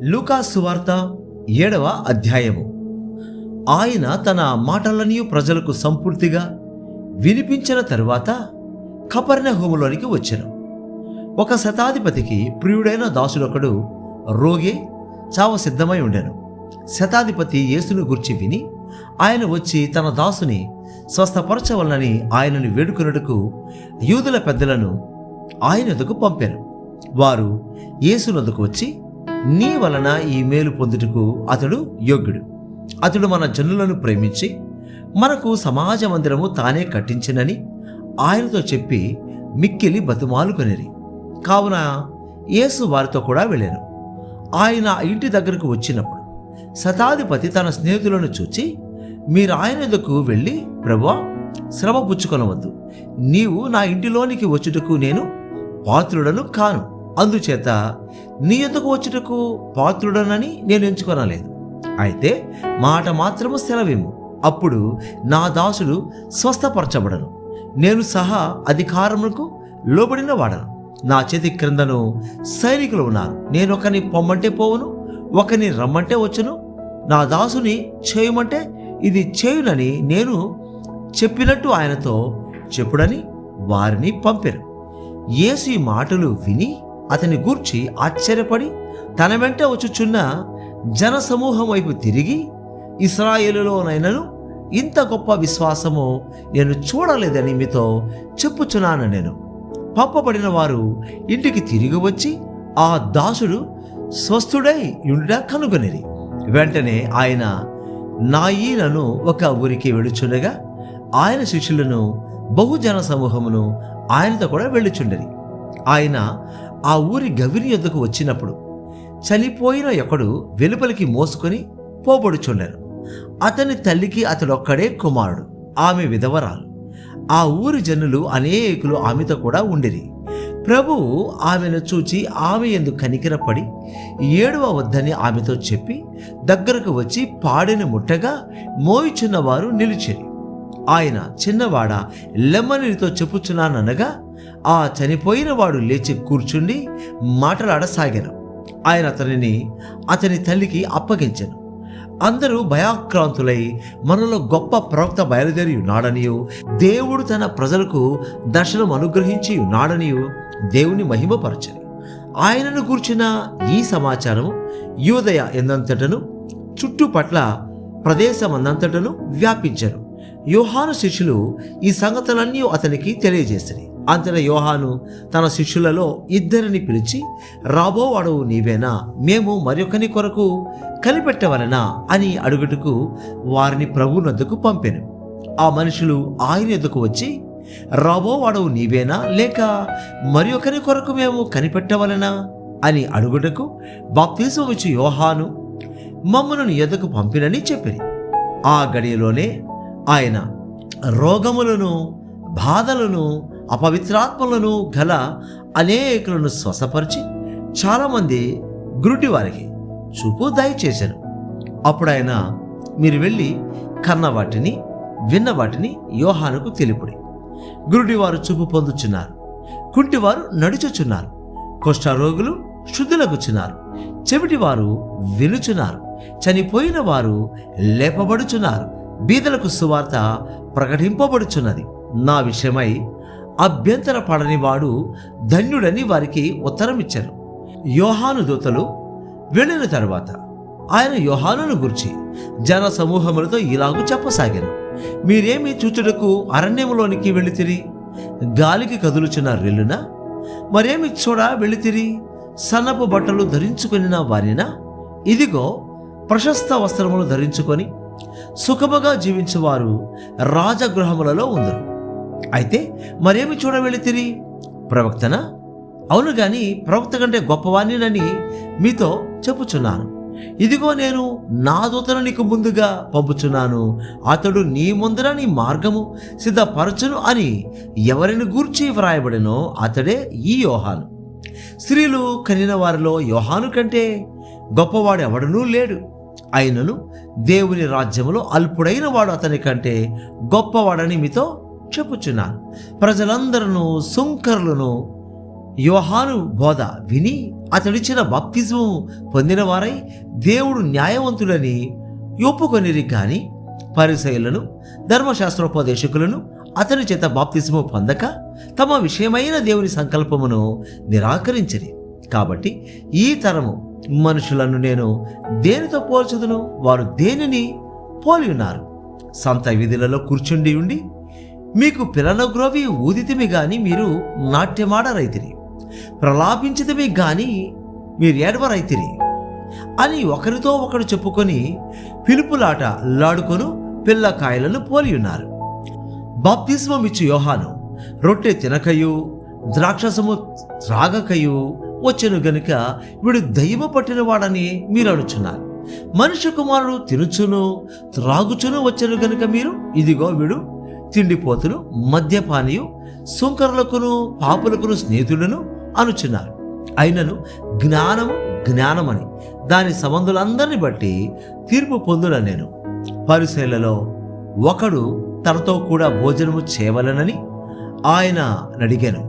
లూకా సువార్త 7వ అధ్యాయము. ఆయన తన మాటలన్నీ ప్రజలకు సంపూర్తిగా వినిపించిన తరువాత కపెర్నహూములోనికి వచ్చెను. ఒక శతాధిపతికి ప్రియుడైన దాసుడొకడు రోగి చావ సిద్ధమై ఉండెను. శతాధిపతి యేసును గురించి విని ఆయన వచ్చి తన దాసుని స్వస్థపరచవలనని ఆయనను వేడుకొనుటకు యూదుల పెద్దలను ఆయన ఎదుకు పంపారు. వారు యేసునొద్దకు వచ్చి, నీ వలన ఈ మేలు పొందుటకు అతడు యోగ్యుడు. అతడు మన జనులను ప్రేమించి మనకు సమాజ మందిరము తానే కట్టించినని ఆయనతో చెప్పి మిక్కిలి బతిమాలుకొనిరి. కావున యేసు వారితో కూడా వెళ్ళాను. ఆయన ఇంటి దగ్గరకు వచ్చినప్పుడు శతాధిపతి తన స్నేహితులను చూచి, మీరు ఆయన ఎదుకు వెళ్ళి, ప్రభువా, శ్రమ పుచ్చుకొనవద్దు, నీవు నా ఇంటిలోనికి వచ్చుటకు నేను పాత్రుడను కాను, అందుచేత నీ ఎదుకు వచ్చుటకు పాత్రుడనని నేను ఎంచుకొనలేదు. అయితే మాట మాత్రము సెలవేము, అప్పుడు నా దాసుడు స్వస్థపరచబడను. నేను సహా అధికారములకు లోబడిన వాడను. నా చేతి క్రిందను సైనికులు ఉన్నారు. నేను ఒకని పొమ్మంటే పోవును, ఒకని రమ్మంటే వచ్చును. నా దాసుని చేయమంటే ఇది చేయునని నేను చెప్పినట్టు ఆయనతో చెప్పుడని వారిని పంపారు. యేసు ఈ మాటలు విని అతని గూర్చి ఆశ్చర్యపడి తన వెంట వచ్చుచున్న జనసమూహం వైపు తిరిగి, ఇశ్రాయేలులోనైనను ఇంత గొప్ప విశ్వాసము నేను చూడలేదని మీతో చెప్పుచున్నాను. నేను పంపబడిన వారు ఇంటికి తిరిగి వచ్చి ఆ దాసుడు స్వస్థుడై ఉండుట కనుగొనిరి. వెంటనే ఆయన నాయీనను ఒక ఊరికి వెళ్ళుచుండగా ఆయన శిష్యులను బహుజన సమూహమును ఆయనతో కూడా వెళ్ళుచుండరి. ఆయన ఆ ఊరి గవిని యొద్దకు వచ్చినప్పుడు చనిపోయిన ఒకడు వెలుపలికి మోసుకొని పోబడుచుండెను. అతని తల్లికి అతడొక్కడే కుమారుడు, ఆమె విధవరాలు. ఆ ఊరి జనులు అనేకులు ఆమెతో కూడా ఉండిరి. ప్రభువు ఆమెను చూచి ఆమె యందు కనికరపడి ఏడవవద్దని ఆమెతో చెప్పి దగ్గరకు వచ్చి పాడెను ముట్టగా మోయిచున్నవారు నిలిచిరి. ఆయన, చిన్నవాడ, లెమ్మనితో చెప్పుచున్నాననగా ఆ చనిపోయిన వాడు లేచి కూర్చుండి మాటలాడసాగాను. ఆయన అతనిని అతని తల్లికి అప్పగించెను. అందరూ భయాక్రాంతులై, మనలో గొప్ప ప్రవక్త బయలుదేరి ఉన్నాడనియు, దేవుడు తన ప్రజలకు దర్శనం అనుగ్రహించి ఉన్నాడనియు దేవుని మహిమపరచని. ఆయనను గూర్చిన ఈ సమాచారము యూదయ ఎందంతటను చుట్టుపట్ల ప్రదేశమందంతటను వ్యాపించెను. యోహాను శిష్యులు ఈ సంగతులన్నీ అతనికి తెలియజేసిరి. అంతటా యోహాను తన శిష్యులలో 2 పిలిచి, రాబోవాడవు నీవేనా, మేము మరొకని కొరకు కనిపెట్టవలెనా అని అడుగుటకు వారిని ప్రభువునొద్దకు పంపెను. ఆ మనుషులు ఆయన ఎద్దుకు వచ్చి, రాబోవాడవు నీవేనా, లేక మరొకని కొరకు మేము కనిపెట్టవలెనా అని అడుగుటకు బాప్తిస్మం ఇచ్చి యోహాను మమ్మను నీ ఎద్దుకు పంపినని చెప్పిరి. ఆ గడియలోనే ఆయన రోగములను, బాధలను, అపవిత్రాత్మలను గల అనేకులను స్వస్థపరిచి చాలామంది గురుటి వారికి చూపు దయచేశాను. అప్పుడు ఆయన, మీరు వెళ్ళి కన్న వాటిని, విన్న వాటిని యోహానుకు తెలుపుడి. గురుడివారు చూపు పొందుచున్నారు, కుంటివారు నడుచుచున్నారు, కుష్ఠరోగులు శుద్ధులగుచున్నారు, చెవిటివారు వినుచున్నారు, చనిపోయిన వారు లేపబడుచున్నారు, బీదలకు సువార్త ప్రకటింపబడుచున్నది. నా విషయమై అభ్యంతర పడని వాడు ధన్యుడని వారికి ఉత్తరం ఇచ్చారు. యోహాను దూతలు వెళ్ళిన తరువాత ఆయన యోహానును గురించి జన సమూహములతో ఇలాగూ చెప్పసాగాను. మీరేమి చూచుటకు అరణ్యములోనికి వెళ్ళితిరి? గాలికి కదులుచున్న రెల్లునా? మరేమి చూడ వెళ్ళితిరి? సన్నపు బట్టలు ధరించుకొనిన వారినా? ఇదిగో, ప్రశస్త వస్త్రములు ధరించుకొని సుఖముగా జీవించువారు రాజగృహములలో ఉందరు. అయితే మరేమి చూడ వెళ్ళితిరి? ప్రవక్తనా? అవును గాని ప్రవక్త కంటే గొప్పవాణ్ణినని మీతో చెప్పుచున్నాను. ఇదిగో, నేను నా దూతను నీకు ముందుగా పంపుచున్నాను. అతడు నీ ముందర నీ మార్గము సిద్ధపరచును అని ఎవరిని గూర్చి వ్రాయబడినో అతడే ఈ యోహాను. స్త్రీలు కనిన వారిలో యోహాను కంటే గొప్పవాడు ఎవడనూ లేడు. అయినను దేవుని రాజ్యములో అల్పుడైన వాడు అతని కంటే గొప్పవాడని మీతో చెప్పుచున్నాను. ప్రజలందరూ సుంకరులను యోహాను బోధ విని అతడిచ్చిన బాప్తిజము పొందిన వారై దేవుడు న్యాయవంతుడని ఒప్పుకొనిరి గాని పరిసయ్యులను ధర్మశాస్త్రోపదేశకులను అతని చేత బాప్తిజము పొందక తమ విషయమైన దేవుని సంకల్పమును నిరాకరించిరి. కాబట్టి ఈ తరము మనుషులను నేను దేనితో పోల్చుదును? వారు దేనిని పోలి ఉన్నారు? సంత వీధులలో కూర్చుండి ఉండి మీకు పిల్లనగ్రోవి ఊదితిమి గాని మీరు నాట్యమాడరైతిరి, ప్రలాపించితిమి గాని మీరు ఏడవరైతిరి అని ఒకరితో ఒకరు చెప్పుకొని పిలుపులాట లాడుకొను పిల్లకాయలను పోలి ఉన్నారు. బాప్తిస్మమిచ్చు యోహాను రొట్టె తినకయు ద్రాక్షసము త్రాగకయు వచ్చెను గనుక వీడు దయ్యమ పట్టిన వాడని మీరు అనుచున్నారు. మనుష్య కుమారుడు తినుచును త్రాగుచును వచ్చెను గనుక మీరు ఇదిగో వీడు తిండిపోతును మద్యపానీయు సుంకరులకును పాపులకును స్నేహితులను అనుచున్నారు. అయినను జ్ఞానమని దాని సంబంధులందరినీ బట్టి తీర్పు పొందున నేను. పరిసయ్యులలో ఒకడు తనతో కూడా భోజనము చేయవలెనని ఆయన అడిగాను.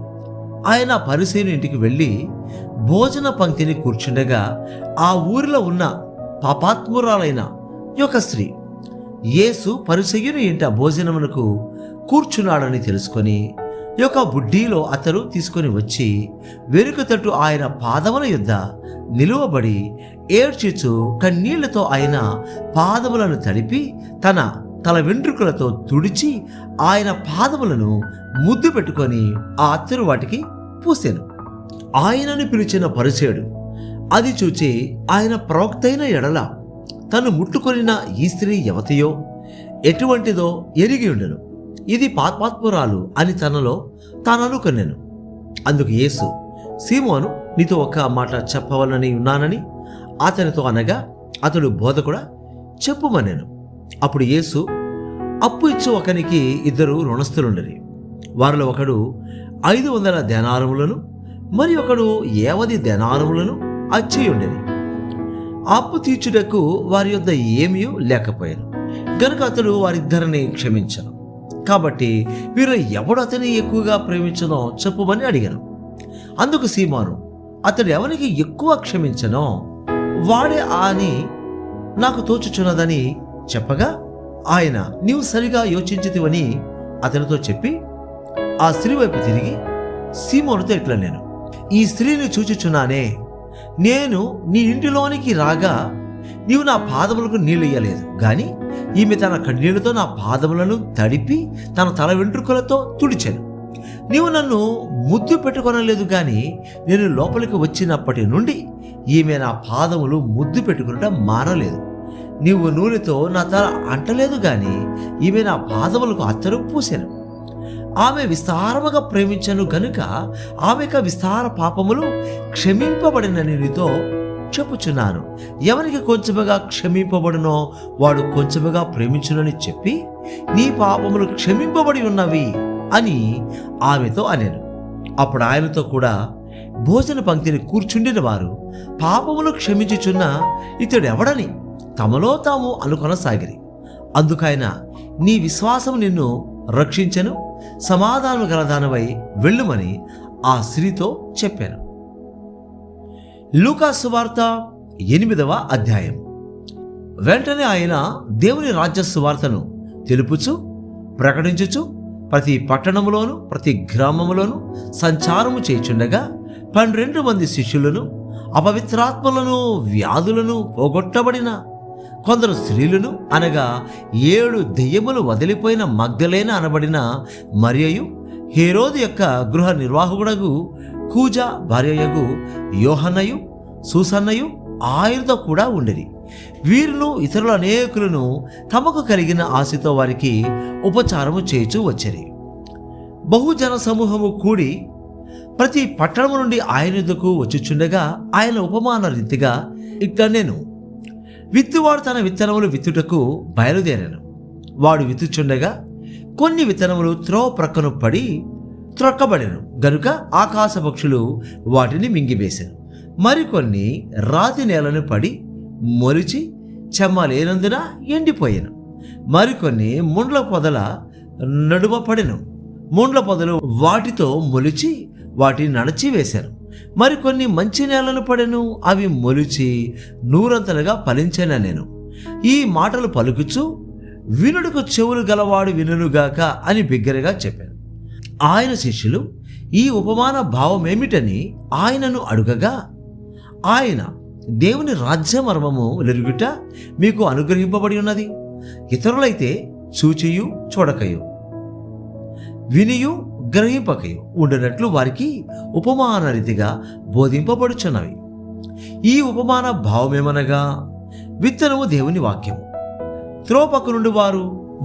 ఆయన పరిసయ్యుని ఇంటికి వెళ్ళి భోజన పంక్తిని కూర్చుండగా ఆ ఊరిలో ఉన్న పాపాత్మురాలైన ఒక స్త్రీ యేసు పరిసయ్యుని ఇంట భోజనమునకు కూర్చున్నాడని తెలుసుకొని యొక్క బుడ్డీలో అతడు తీసుకొని వచ్చి వెనుక తట్టు ఆయన పాదముల యొద్ద నిలువబడి ఏడ్చుచు కన్నీళ్లతో ఆయన పాదములను తడిపి తన తల వెంట్రుకలతో తుడిచి ఆయన పాదములను ముద్దు పెట్టుకొని ఆ అత్తరు వాటికి పూసెను. ఆయనను పిలిచిన పరిసయ్యుడు అది చూచి ఆయన ప్రవక్తైన ఎడల తను ముట్టుకొనిన ఈ స్త్రీ ఎవతియో ఎటువంటిదో ఎరిగి ఉండెను, ఇది పాపాత్మురాలు అని తనలో తాను అనుకొనెను. అందుకు యేసు, సీమోను నీతో ఒక మాట చెప్పవలని ఉన్నానని అతనితో అనగా అతడు బోధకుడా చెప్పుమనెను. అప్పుడు యేసు, అప్పు ఇచ్చు ఒకనికి 2 రుణస్థులుండరి. వారిలో ఒకడు 500 దేనారములను మరి ఒకడు 50 దేనారములను అచ్చియుండెని. అప్పు తీర్చుటకు వారి యొద్ద ఏమీ లేకపోయాను గనుక అతడు వారిద్దరిని క్షమించను. కాబట్టి వీరు ఎవడు అతని ఎక్కువగా ప్రేమించనో చెప్పుమని అడిగాను. అందుకు సీమోను, అతడు ఎవరికి ఎక్కువ క్షమించనో వాడే అని నాకు తోచుచున్నదని చెప్పగా ఆయన, నీవు సరిగా యోచించితివని అతనితో చెప్పి ఆ స్త్రీ వైపు తిరిగి సీమోనుతో ఇట్లా, నేను ఈ స్త్రీని చూచుచున్నానే, నేను నీ ఇంటిలోనికి రాగా నీవు నా పాదములకు నీళ్ళియ్యలేదు గాని ఈమె తన కన్నీళ్లతో నా పాదములను తడిపి తన తల వెంట్రుకలతో తుడిచెను. నీవు నన్ను ముద్దు పెట్టుకొనలేదు గాని నేను లోపలికి వచ్చినప్పటి నుండి ఈమె నా పాదములు ముద్దు పెట్టుకునటం మానలేదు. నీవు నూనెతో నా తల అంటలేదు గాని ఈమె నా పాదములకు అత్తరు పూసెను. ఆమె విస్తారముగా ప్రేమించను గనుక ఆమెకు విస్తార పాపములు క్షమింపబడినని నీతో చెప్పుచున్నాను. ఎవరికి కొంచెముగా క్షమింపబడునో వాడు కొంచెముగా ప్రేమించునని చెప్పి నీ పాపములు క్షమింపబడి ఉన్నవి అని ఆమెతో అనెను. అప్పుడు ఆయనతో కూడా భోజన పంక్తిని కూర్చుండిన వారు పాపములు క్షమించుచున్న ఇతడెవడని తమలో తాము అనుకొనసాగిరి. అందుకైన నీ విశ్వాసం నిన్ను రక్షించెను, సమాధానం గలదానవై వెళ్ళుమని ఆ స్త్రీతో చెప్పాను. లూకా సువార్త 8వ అధ్యాయం. వెంటనే ఆయన దేవుని రాజ్య సువార్తను తెలుపుచు ప్రకటించుచు ప్రతి పట్టణములోను ప్రతి గ్రామములోను సంచారము చేయుచుండగా 12 మంది శిష్యులను, అపవిత్రాత్మలను, వ్యాధులను పోగొట్టబడిన కొందరు స్త్రీలను అనగా 7 దెయ్యములు వదిలిపోయిన మగ్దలేన అనబడిన మరియయు, హేరోదు యొక్క గృహ నిర్వాహకుడగు కూజా భార్యయగు యోహన్నయు, సూసన్నయు ఆయనతో కూడా ఉండిరి. వీరును ఇతరుల అనేకులను తమకు కలిగిన ఆశతో వారికి ఉపచారము చేయుచూ వచ్చిరి. బహుజన సమూహము కూడి ప్రతి పట్టణము నుండి ఆయన ఎదుకు వచ్చుచుండగా ఆయన ఉపమాన రీతిగా ఇట్లా, నేను విత్తువాడు తన విత్తనములు విత్తుటకు బయలుదేరాను. వాడు విత్తుచుండగా కొన్ని విత్తనములు త్రోవ ప్రక్కను పడి త్రొక్కబడెను గనుక ఆకాశ పక్షులు వాటిని మింగివేశాను. మరికొన్ని రాతి నేలను పడి మొలిచి చెమ్మలేనందున ఎండిపోయాను. మరికొన్ని ముండ్ల పొదల నడుమ పడెను. ముండ్ల పొదలు వాటితో మొలిచి వాటిని నడచివేశాను. మరికొన్ని మంచి నేలను పడెను, అవి మొలిచి నూరంతలుగా ఫలించాను. నేను ఈ మాటలు పలుకుచు వినుడుకు చెవులు గలవాడు వినుగాక అని బిగ్గరగా చెప్పాను. ఆయన శిష్యులు ఈ ఉపమాన భావం ఏమిటని ఆయనను అడుగగా, ఆయన, దేవుని రాజ్య మర్మము వెలుగుట మీకు అనుగ్రహింపబడి ఉన్నది, ఇతరులైతే చూచియు చూడకయు వినియు గ్రహింపకయు ఉండినట్లు వారికి ఉపమాన రీతిగా బోధింపబడుచున్నవి. ఈ ఉపమాన భావమేమనగా, విత్తనము దేవుని వాక్యము. త్రోపకు నుండి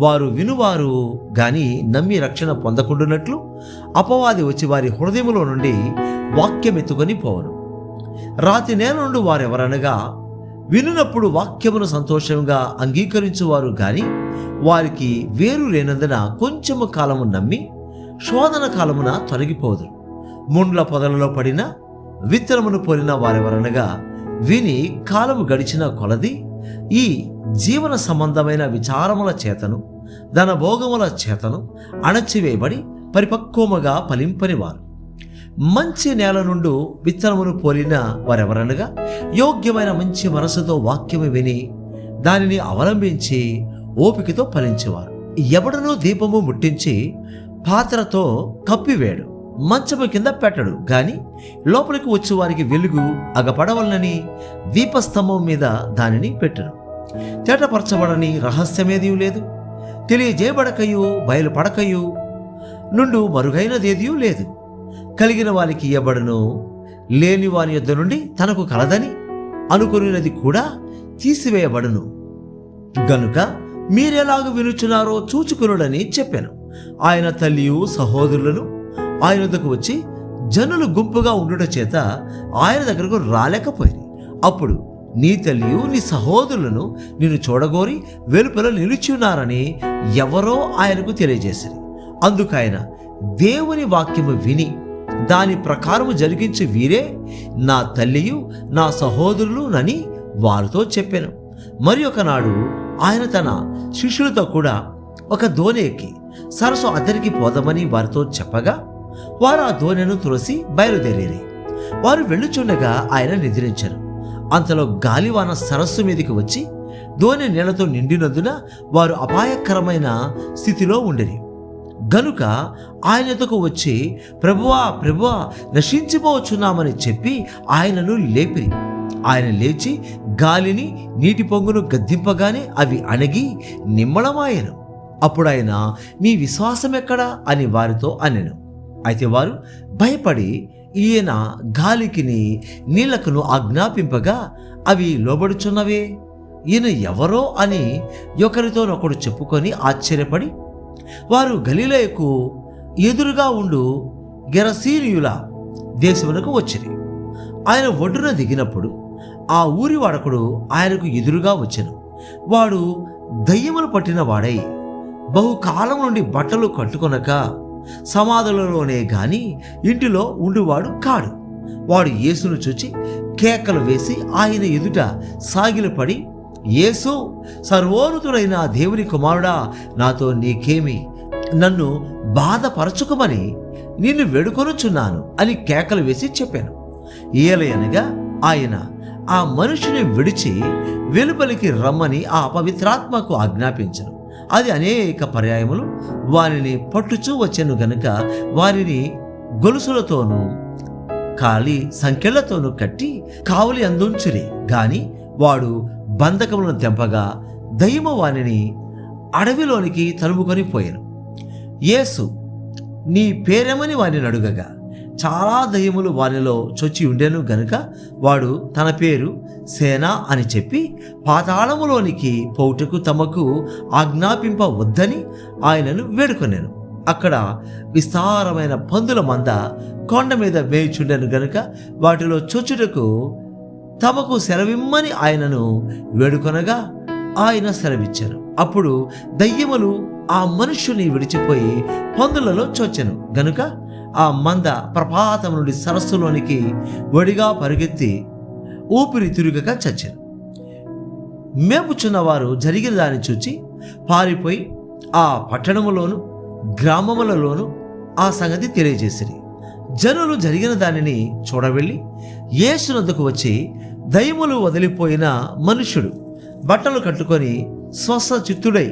వారు వినువారు గాని నమ్మి రక్షణ పొందకుండునట్లు అపవాది వచ్చి వారి హృదయములో నుండి వాక్యం ఎత్తుకొని పోవను. రాతి నేల నుండి వారెవరనగా, వినున్నప్పుడు వాక్యమును సంతోషంగా అంగీకరించువారు గాని వారికి వేరు లేనందున కొంచెము కాలము నమ్మి శోధన కాలమున తొలగిపోదురు. ముండ్ల పొదలలో పడిన విత్తనమును పోలిన వారెవరనగా, విని కాలము గడిచిన కొలది ఈ జీవన సంబంధమైన విచారముల చేతను ధనభోగముల చేతను అణచివేయబడి పరిపక్వముగా ఫలింపని వారు. మంచి నేల నుండి విత్తనమును పోలిన వారెవరనగా, యోగ్యమైన మంచి మనసుతో వాక్యము విని దానిని అవలంబించి ఓపికతో ఫలించేవారు. ఎవడనూ దీపము ముట్టించి పాత్రతో కప్పివేడు, మంచము కింద పెట్టడు గాని లోపలికి వచ్చి వారికి వెలుగు అగపడవలనని దీపస్తంభం మీద దానిని పెట్టును. తేటపరచబడని రహస్యమేదీ లేదు, తెలియజేయబడకయు బయలుపడకయు నుండు మరుగైనదేదీ లేదు. కలిగిన వారికి ఇయ్యబడును, లేని వాని యొద్ద నుండి తనకు కలదని అనుకున్నది కూడా తీసివేయబడును. గనుక మీరెలాగ వినుచున్నారో చూచుకునుడని చెప్పాను. ఆయన తల్లియు సహోదరులను ఆయన వద్దకు వచ్చి జనులు గుంపుగా ఉండుట చేత ఆయన దగ్గరకు రాలేకపోయింది. అప్పుడు నీ తల్లియు నీ సహోదరులను నిన్ను చూడగోరి వెలుపల నిలిచున్నారని ఎవరో ఆయనకు తెలియజేశారు. అందుకైన దేవుని వాక్యము విని దాని ప్రకారము జరిగించి వీరే నా తల్లియు నా సహోదరులు నని వారితో చెప్పాను. మరి ఒకనాడు ఆయన తన శిష్యులతో కూడా ఒక దోణి ఎక్కి సరస్సు అద్దరికి పోదామని వారితో చెప్పగా వారు ఆ దోణెను త్రోసి బయలుదేరేరి. వారు వెళ్ళుచుండగా ఆయన నిద్రించారు. అంతలో గాలివాన సరస్సు మీదకి వచ్చి దోణి నీళ్లతో నిండినందున వారు అపాయకరమైన స్థితిలో ఉండిరి. గనుక ఆయన ఎదుకు వచ్చి, ప్రభువా ప్రభువా నశించిపోవచ్చున్నామని చెప్పి ఆయనను లేపిరి. ఆయన లేచి గాలిని నీటి పొంగును గద్దింపగానే అవి అణగి నిమ్మళమాయెను. అప్పుడు ఆయన, మీ విశ్వాసం ఎక్కడా అని వారితో అనెను. అయితే వారు భయపడి ఈయన గాలికిని నీళ్లకును ఆజ్ఞాపింపగా అవి లోబడుచున్నవే, ఈయన ఎవరో అని ఒకరితోనొకడు చెప్పుకొని ఆశ్చర్యపడి వారు గలిలయకు ఎదురుగా ఉండు గెరసీనియుల దేశమునకు వచ్చిరి. ఆయన ఒడ్డున దిగినప్పుడు ఆ ఊరి వాడకుడు ఆయనకు ఎదురుగా వచ్చెను. వాడు దయ్యములు పట్టిన వాడై బహుకాలం నుండి బట్టలు కట్టుకొనక సమాధులలోనే గాని ఇంటిలో ఉండివాడు కాడు. వాడు యేసును చూచి కేకలు వేసి ఆయన ఎదుట సాగిలపడి, యేసు, సర్వోన్నతుడైన దేవుని కుమారుడా, నాతో నీకేమి? నన్ను బాధపరచుకోమని నిన్ను వేడుకొనుచున్నాను అని కేకలు వేసి చెప్పాను. ఏలయనగా ఆయన ఆ మనుషుని విడిచి వెలుపలికి రమ్మని ఆ పవిత్రాత్మకు ఆజ్ఞాపించను. అది అనేక పర్యాయములు వారిని పట్టుచూ వచ్చెను గనుక వారిని గొలుసులతోనూ కాలి సంకెళ్లతోనూ కట్టి కావలి అందుంచురి. గాని వాడు బంధకములను తెంపగా దయ్యము వానిని అడవిలోనికి తరుముకొని పోయాను. యేసు, నీ పేరేమని వానిని అడుగగా చాలా దయ్యములు వానిలో చొచ్చి ఉండెను గనుక వాడు తన పేరు సేన అని చెప్పి పాతాళములోనికి పోవుటకు తమకు ఆజ్ఞాపింపవద్దని ఆయనను వేడుకొనెను. అక్కడ విస్తారమైన పందుల మంద కొండ మీద మేయుచుండెను గనుక వాటిలో చొచ్చుటకు తమకు సెలవిమ్మని ఆయనను వేడుకొనగా ఆయన సెలవిచ్చారు. అప్పుడు దయ్యములు ఆ మనుష్యుని విడిచిపోయి పందులలో చొచ్చెను గనుక ఆ మంద ప్రపాతం నుండి సరస్సులోనికి వడిగా పరిగెత్తి ఊపిరి తిరుగక చచ్చెను. మేపుచున్నవారు జరిగిన దాన్ని చూచి పారిపోయి ఆ పట్టణములోను గ్రామములలోను ఆ సంగతి తెలియజేసిరి. జనులు జరిగిన దానిని చూడవెళ్ళి యేసునొద్దకు వచ్చి దయ్యములు వదిలిపోయిన మనుష్యుడు బట్టలు కట్టుకొని స్వస్థ చిత్తుడై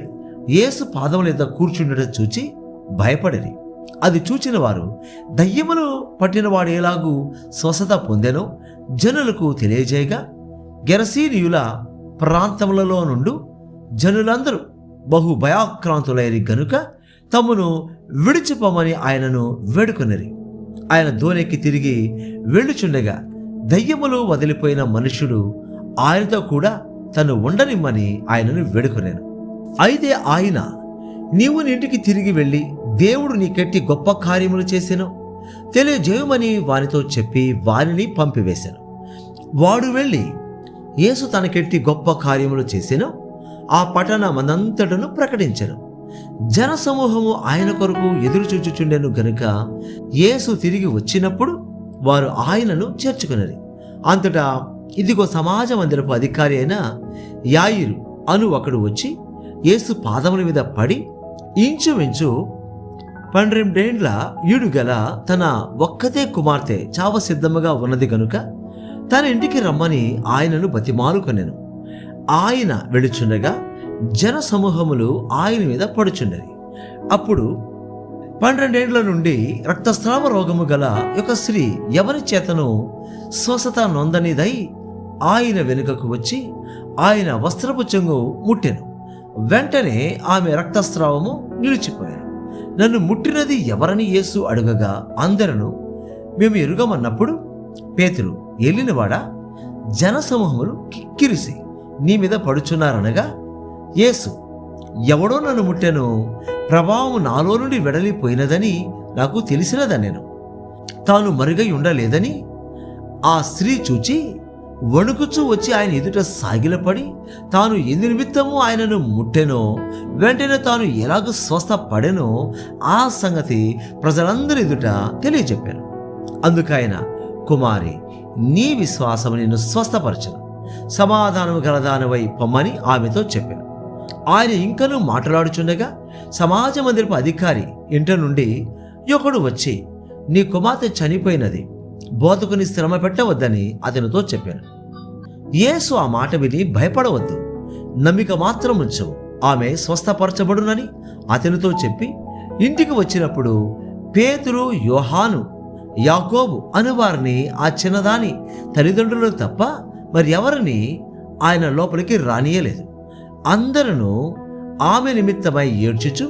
యేసు పాదముల మీద కూర్చుండట చూచి భయపడిరి. అది చూచిన వారు దయ్యములు పట్టినవాడు ఎలాగూ స్వస్థత పొందెనో జనులకు తెలియజేయగా, గెరసీనీయుల ప్రాంతములలో నుండి జనులందరూ బహు భయాక్రాంతులైరి గనుక తమను విడిచిపోమని ఆయనను వేడుకొనిరి. ఆయన దోనెక్కి తిరిగి వెళ్ళుచుండగా దయ్యములు వదిలిపోయిన మనుష్యుడు ఆయనతో కూడా తను ఉండనిమ్మని ఆయనను వేడుకొనేను. అయితే ఆయన, నీవు నీ ఇంటికి తిరిగి వెళ్ళి దేవుడు నీకెట్టి గొప్ప కార్యములు చేసెను తెలియజేయమని వానితో చెప్పి వారిని పంపివేశాను. వాడు వెళ్ళి యేసు తనకెట్టి గొప్ప కార్యములు చేసెను ఆ పట్టణమందంతటను ప్రకటించెను. జనసమూహము ఆయన కొరకు ఎదురు చూచుచుండెను గనుక యేసు తిరిగి వచ్చినప్పుడు వారు ఆయనను చేర్చుకున్నది. అంతటా ఇదిగో సమాజ మందిరపు అధికారి అయిన యాయిరు అను ఒకడు వచ్చి యేసు పాదముల మీద పడి ఇంచుమించు 12 ఏండ్ల ఈడు గల తన ఒక్కతే కుమార్తె చావ సిద్ధముగా ఉన్నది గనుక తన ఇంటికి రమ్మని ఆయనను బతిమాలుకొనెను. ఆయన వెళుచుండగా జన సమూహములు ఆయన మీద పడుచుండేది. అప్పుడు 12 ఏండ్ల నుండి రక్తస్రావ రోగము గల ఒక స్త్రీ ఎవరి చేతను స్వస్థత నొందనిదై ఆయన వెనుకకు వచ్చి ఆయన వస్త్రపు చెంగు ముట్టెను. వెంటనే ఆమె రక్తస్రావము నిలిచిపోయాను. నన్ను ముట్టినది ఎవరని యేసు అడుగగా అందరూ మేము ఎరుగమన్నప్పుడు పేతురు, ఎల్లినవాడా, జనసమూహములు కిక్కిరిసి నీ మీద పడుచున్నారనగా యేసు, ఎవడో నన్ను ముట్టెను, ప్రభావం నాలో నుండి వెడలిపోయినదని నాకు తెలిసినదనెను. తాను మరుగై ఉండలేదని ఆ స్త్రీ చూచి వణుకుచూ వచ్చి ఆయన ఎదుట సాగిలపడి తాను ఎందు నిమిత్తము ఆయనను ముట్టెనో వెంటనే తాను ఎలాగ స్వస్థపడెనో ఆ సంగతి ప్రజలందరి ఎదుట తెలియజెప్పాను. అందుకైన, కుమారి, నీ విశ్వాసము నిన్ను స్వస్థపరచను, సమాధానము గలదానివై పొమ్మని ఆమెతో చెప్పాను. ఆయన ఇంకనూ మాట్లాడుచుండగా సమాజ మందిరపు అధికారి ఇంట నుండి ఒకడు వచ్చి, నీ కుమార్తె చనిపోయినది, బోధకుని శ్రమ పెట్టవద్దని అతనితో చెప్పాను. యేసు ఆ మాట విని భయపడవద్దు, నమ్మిక మాత్రం ఉంచవు, ఆమె స్వస్థపరచబడునని అతనితో చెప్పి ఇంటికి వచ్చినప్పుడు పేతురు, యోహాను, యాకోబు అనువారిని ఆ చిన్నదాని తల్లిదండ్రులు తప్ప మరి ఎవరిని ఆయన లోపలికి రానియలేదు. అందరూ ఆమె నిమిత్తమై ఏడ్చుచు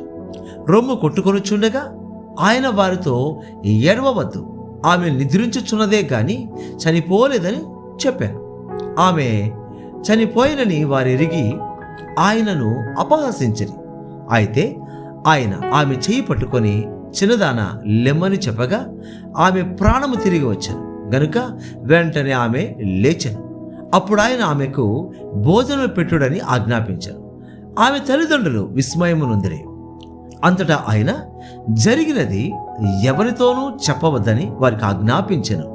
రొమ్ము కొట్టుకొనుచుండగా ఆయన వారితో, ఏడవవద్దు, ఆమె నిద్రించుచున్నదే గాని చనిపోలేదని చెప్పాను. ఆమె చనిపోయినని వారెరిగి ఆయనను అపహసించిరి. అయితే ఆయన ఆమె చేయి పట్టుకొని, చిన్నదాన లెమ్మని చెప్పగా ఆమె ప్రాణము తిరిగి వచ్చాను గనుక వెంటనే ఆమె లేచెను. అప్పుడు ఆయన ఆమెకు భోజనం పెట్టుడని ఆజ్ఞాపించాను. ఆమె తల్లిదండ్రులు విస్మయము నొందిరి. అంతటా ఆయన జరిగినది ఎవరితోనూ చెప్పవద్దని వారికి ఆజ్ఞాపించెను.